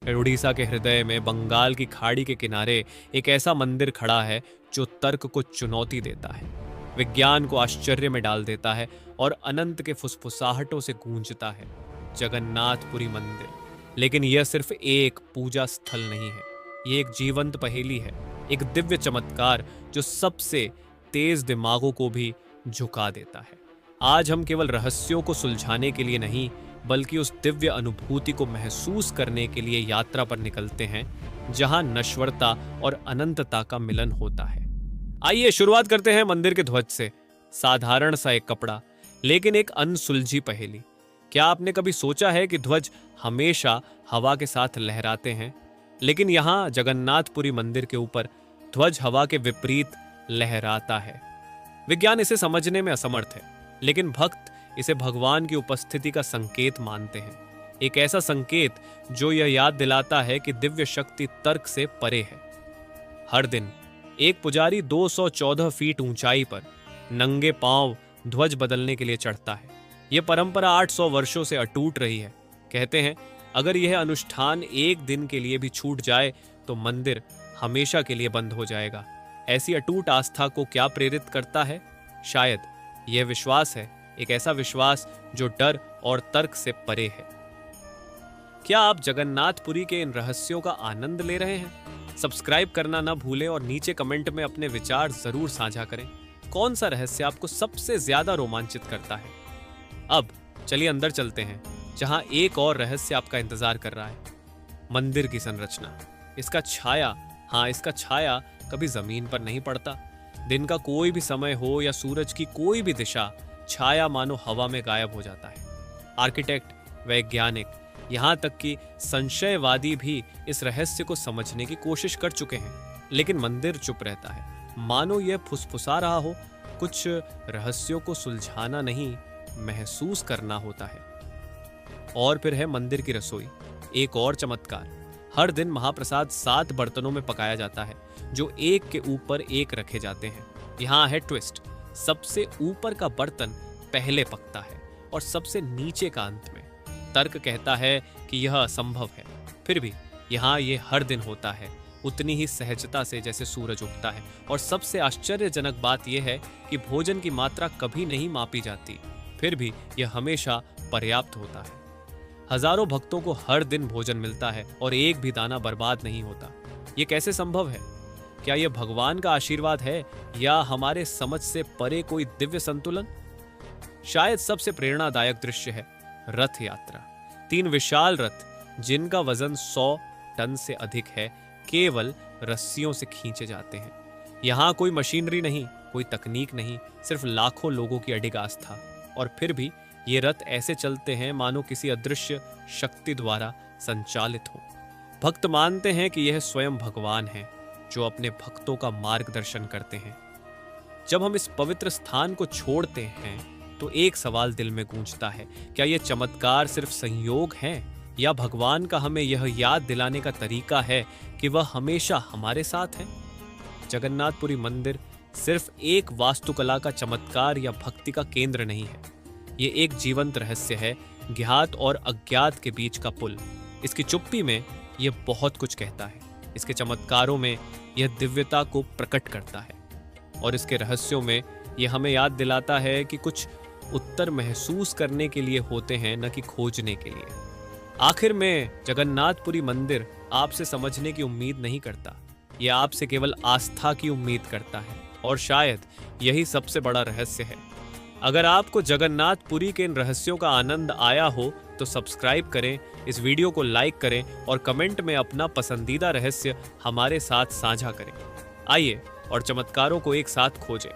उड़ीसा के हृदय में बंगाल की खाड़ी के किनारे एक ऐसा मंदिर खड़ा है जो तर्क को चुनौती देता है, विज्ञान को आश्चर्य में डाल देता है और अनंत के फुसफुसाहटों से गूंजता है। जगन्नाथपुरी मंदिर। लेकिन यह सिर्फ एक पूजा स्थल नहीं है, ये एक जीवंत पहेली है, एक दिव्य चमत्कार जो सबसे तेज दिमागों को भी झुका देता है। आज हम केवल रहस्यों को सुलझाने के लिए नहीं, बल्कि उस दिव्य अनुभूति को महसूस करने के लिए यात्रा पर निकलते हैं जहां नश्वरता और अनंतता का मिलन होता है। आइए शुरुआत करते हैं मंदिर के ध्वज से। साधारण सा एक कपड़ा, लेकिन एक अनसुलझी पहेली। क्या आपने कभी सोचा है कि ध्वज हमेशा हवा के साथ लहराते हैं, लेकिन यहां जगन्नाथपुरी मंदिर के ऊपर ध्वज हवा के विपरीत लहराता है। विज्ञान इसे समझने में असमर्थ है, लेकिन भक्त इसे भगवान की उपस्थिति का संकेत मानते हैं। एक ऐसा संकेत जो यह याद दिलाता है कि दिव्य शक्ति तर्क से परे है। हर दिन एक पुजारी 214 फीट ऊंचाई पर नंगे पांव ध्वज बदलने के लिए चढ़ता है। यह परंपरा 800 वर्षों से अटूट रही है। कहते हैं अगर यह अनुष्ठान एक दिन के लिए भी छूट जाए तो मंदिर हमेशा के लिए बंद हो जाएगा। ऐसी अटूट आस्था को क्या प्रेरित करता है? शायद यह विश्वास है, एक ऐसा विश्वास जो डर और तर्क से परे है। क्या आप जगन्नाथपुरी के इन रहस्यों का आनंद ले रहे हैं? सब्सक्राइब करना ना भूलें और नीचे कमेंट में अपने विचार जरूर साझा करें। कौन सा रहस्य आपको सबसे ज्यादा रोमांचित करता है? अब चलिए अंदर चलते हैं, जहां एक और रहस्य आपका इंतजार कर रहा है। मंदिर की संरचना, इसका छाया, इसका छाया कभी जमीन पर नहीं पड़ता। दिन का कोई भी समय हो या सूरज की कोई भी दिशा, छाया मानो हवा में गायब हो जाता है। आर्किटेक्ट, वैज्ञानिक, यहाँ तक कि संशयवादी भी इस रहस्य को समझने की कोशिश कर चुके हैं, लेकिन मंदिर चुप रहता है, मानो यह फुसफुसा रहा हो। कुछ रहस्यों को सुलझाना नहीं, महसूस करना होता है। और फिर है मंदिर की रसोई, एक और चमत्कार। हर दिन महाप्रसाद 7 बर्तनों में पकाया जाता है, जो एक के ऊपर एक रखे जाते हैं। यहाँ है ट्विस्ट, सबसे ऊपर का बर्तन पहले पकता है और सबसे नीचे का अंत में। तर्क कहता है कि यह असंभव है, फिर भी यहाँ ये हर दिन होता है, उतनी ही सहजता से जैसे सूरज उगता है। और सबसे आश्चर्यजनक बात यह है कि भोजन की मात्रा कभी नहीं मापी जाती, फिर भी यह हमेशा पर्याप्त होता है। हजारों भक्तों को हर दिन भोजन मिलता है और एक भी दाना बर्बाद नहीं होता। ये कैसे संभव है? क्या यह भगवान का आशीर्वाद है या हमारे समझ से परे कोई दिव्य संतुलन? शायद सबसे प्रेरणादायक दृश्य है रथ यात्रा। 3 विशाल रथ, जिनका वजन 100 टन से अधिक है, केवल रस्सियों से खींचे जाते हैं। यहाँ कोई मशीनरी नहीं, कोई तकनीक नहीं, सिर्फ लाखों लोगों की अडिग आस्था। और फिर भी ये रथ ऐसे चलते हैं मानो किसी अदृश्य शक्ति द्वारा संचालित हो। भक्त मानते हैं कि यह स्वयं भगवान है जो अपने भक्तों का मार्गदर्शन करते हैं। जब हम इस पवित्र स्थान को छोड़ते हैं तो एक सवाल दिल में गूंजता है, क्या यह चमत्कार सिर्फ संयोग है या भगवान का हमें यह याद दिलाने का तरीका है कि वह हमेशा हमारे साथ है? जगन्नाथपुरी मंदिर सिर्फ एक वास्तुकला का चमत्कार या भक्ति का केंद्र नहीं है, ये एक जीवंत रहस्य है, ज्ञात और अज्ञात के बीच का पुल। इसकी चुप्पी में यह बहुत कुछ कहता है, इसके चमत्कारों में यह दिव्यता को प्रकट करता है, और इसके रहस्यों में यह हमें याद दिलाता है कि कुछ उत्तर महसूस करने के लिए होते हैं, न कि खोजने के लिए। आखिर में जगन्नाथपुरी मंदिर आपसे समझने की उम्मीद नहीं करता, यह आपसे केवल आस्था की उम्मीद करता है, और शायद यही सबसे बड़ा रहस्य है। अगर आपको जगन्नाथपुरी के इन रहस्यों का आनंद आया हो तो सब्सक्राइब करें, इस वीडियो को लाइक करें और कमेंट में अपना पसंदीदा रहस्य हमारे साथ साझा करें। आइए और चमत्कारों को एक साथ खोजें।